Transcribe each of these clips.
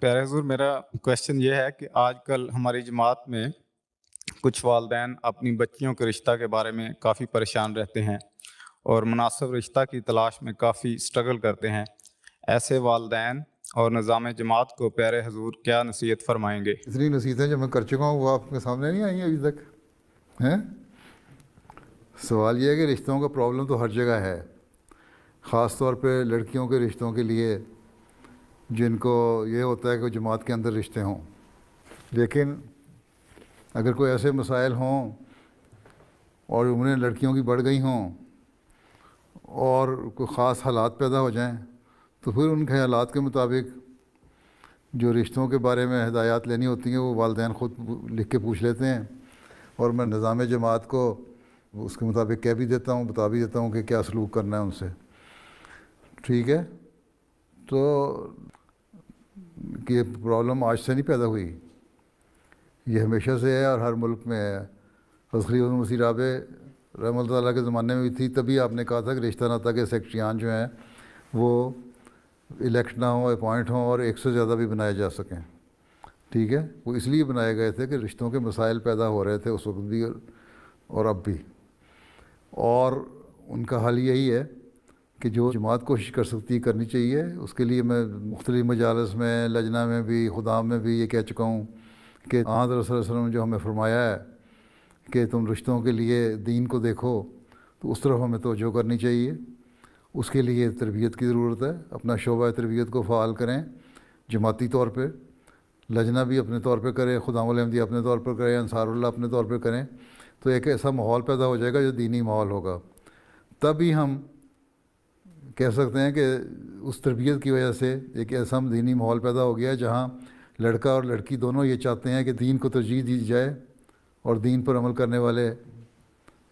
پیارے حضور، میرا کوشچن یہ ہے کہ آج کل ہماری جماعت میں کچھ والدین اپنی بچیوں کے رشتہ کے بارے میں کافی پریشان رہتے ہیں اور مناسب رشتہ کی تلاش میں کافی سٹرگل کرتے ہیں۔ ایسے والدین اور نظام جماعت کو پیارے حضور کیا نصیحت فرمائیں گے؟ اتنی نصیحتیں جو میں کر چکا ہوں وہ آپ کے سامنے نہیں آئی ہیں ابھی تک ہیں۔ سوال یہ ہے کہ رشتوں کا پرابلم تو ہر جگہ ہے، خاص طور پہ لڑکیوں کے رشتوں کے لیے جن کو یہ ہوتا ہے کہ جماعت کے اندر رشتے ہوں۔ لیکن اگر کوئی ایسے مسائل ہوں اور عمریں لڑکیوں کی بڑھ گئی ہوں اور کوئی خاص حالات پیدا ہو جائیں تو پھر ان کے حالات کے مطابق جو رشتوں کے بارے میں ہدایات لینی ہوتی ہیں وہ والدین خود لکھ کے پوچھ لیتے ہیں، اور میں نظام جماعت کو اس کے مطابق کہہ بھی دیتا ہوں، بتا بھی دیتا ہوں کہ کیا سلوک کرنا ہے ان سے۔ ٹھیک ہے، تو کہ یہ پرابلم آج سے نہیں پیدا ہوئی، یہ ہمیشہ سے ہے اور ہر ملک میں ہے۔ حضرت خلیفۃ مسیح رابع رحمۃ اللہ تعالیٰ کے زمانے میں بھی تھی، تبھی آپ نے کہا تھا کہ رشتہ ناطہ کے سیکرٹریان جو ہیں وہ الیکٹ نہ ہوں، اپوائنٹ ہوں اور ایک سے زیادہ بھی بنائے جا سکیں۔ ٹھیک ہے، وہ اس لیے بنائے گئے تھے کہ رشتوں کے مسائل پیدا ہو رہے تھے اس وقت بھی اور اب بھی، اور ان کا حل یہی ہے کہ جو جماعت کوشش کر سکتی کرنی چاہیے۔ اس کے لیے میں مختلف مجالس میں، لجنہ میں بھی، خدام میں بھی یہ کہہ چکا ہوں کہ حضرت صلی اللہ علیہ وسلم نے جو ہمیں فرمایا ہے کہ تم رشتوں کے لیے دین کو دیکھو، تو اس طرف ہمیں توجہ کرنی چاہیے۔ اس کے لیے تربیت کی ضرورت ہے، اپنا شعبہ تربیت کو فعال کریں جماعتی طور پہ، لجنہ بھی اپنے طور پہ کرے، خدام الاحمدیہ اپنے طور پر کرے، انصار اللہ اپنے طور پہ کریں، تو ایک ایسا ماحول پیدا ہو جائے گا جو دینی ماحول ہوگا۔ تب ہی ہم کہہ سکتے ہیں کہ اس تربیت کی وجہ سے ایک ایسا دینی ماحول پیدا ہو گیا ہے جہاں لڑکا اور لڑکی دونوں یہ چاہتے ہیں کہ دین کو ترجیح دی جائے اور دین پر عمل کرنے والے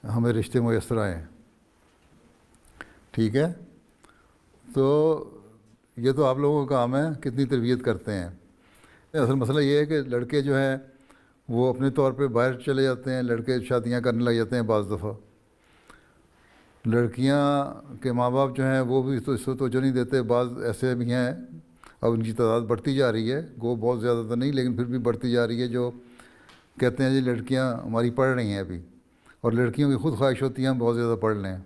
ہمیں رشتے میسر آئیں۔ ٹھیک ہے، تو یہ تو آپ لوگوں کا کام ہے کتنی تربیت کرتے ہیں۔ اصل مسئلہ یہ ہے کہ لڑکے جو ہیں وہ اپنے طور پہ باہر چلے جاتے ہیں، لڑکے شادیاں کرنے لگ جاتے ہیں، بعض دفعہ لڑکیاں کے ماں باپ جو ہیں وہ بھی تو اس کو توجہ نہیں دیتے۔ بعض ایسے بھی ہیں، اب ان کی تعداد بڑھتی جا رہی ہے، وہ بہت زیادہ تو نہیں لیکن پھر بھی بڑھتی جا رہی ہے، جو کہتے ہیں جی لڑکیاں ہماری پڑھ رہی ہیں ابھی، اور لڑکیوں کی خود خواہش ہوتی ہے ہم بہت زیادہ پڑھ لیں،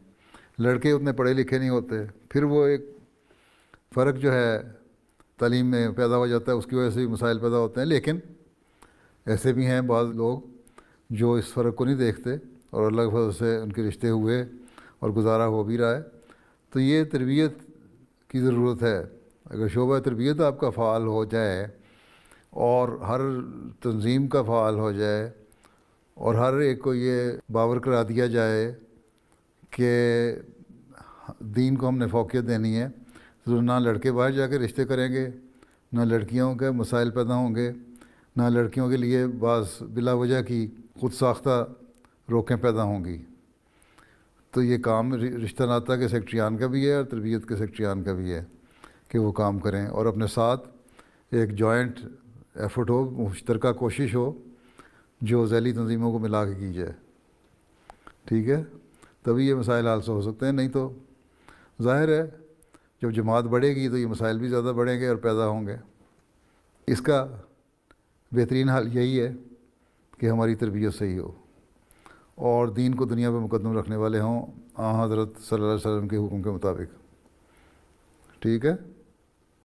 لڑکے اتنے پڑھے لکھے نہیں ہوتے۔ پھر وہ ایک فرق جو ہے تعلیم میں پیدا ہو جاتا ہے، اس کی وجہ سے بھی مسائل پیدا ہوتے ہیں۔ لیکن ایسے بھی ہیں بعض لوگ جو اس فرق کو نہیں دیکھتے اور اللہ کے فضل سے ان کے رشتے ہوئے اور گزارا ہو بھی رہا ہے۔ تو یہ تربیت کی ضرورت ہے۔ اگر شعبہ تربیت آپ کا فعال ہو جائے اور ہر تنظیم کا فعال ہو جائے اور ہر ایک کو یہ باور کرا دیا جائے کہ دین کو ہم نے فوقیت دینی ہے، تو نہ لڑکے باہر جا کے رشتے کریں گے، نہ لڑکیوں کے مسائل پیدا ہوں گے، نہ لڑکیوں کے لیے بعض بلا وجہ کی خود ساختہ روکیں پیدا ہوں گی۔ تو یہ کام رشتہ ناطہ کے سیکرٹریان کا بھی ہے اور تربیت کے سیکرٹریان کا بھی ہے کہ وہ کام کریں، اور اپنے ساتھ ایک جوائنٹ ایفرٹ ہو، مشترکہ کوشش ہو جو ذیلی تنظیموں کو ملا کے کی جائے۔ ٹھیک ہے، تبھی یہ مسائل حل ہو سکتے ہیں، نہیں تو ظاہر ہے جب جماعت بڑھے گی تو یہ مسائل بھی زیادہ بڑھیں گے اور پیدا ہوں گے۔ اس کا بہترین حل یہی ہے کہ ہماری تربیت صحیح ہو اور دین کو دنیا پہ مقدم رکھنے والے ہوں حضرت صلی اللہ علیہ وسلم کے حکم کے مطابق۔ ٹھیک ہے۔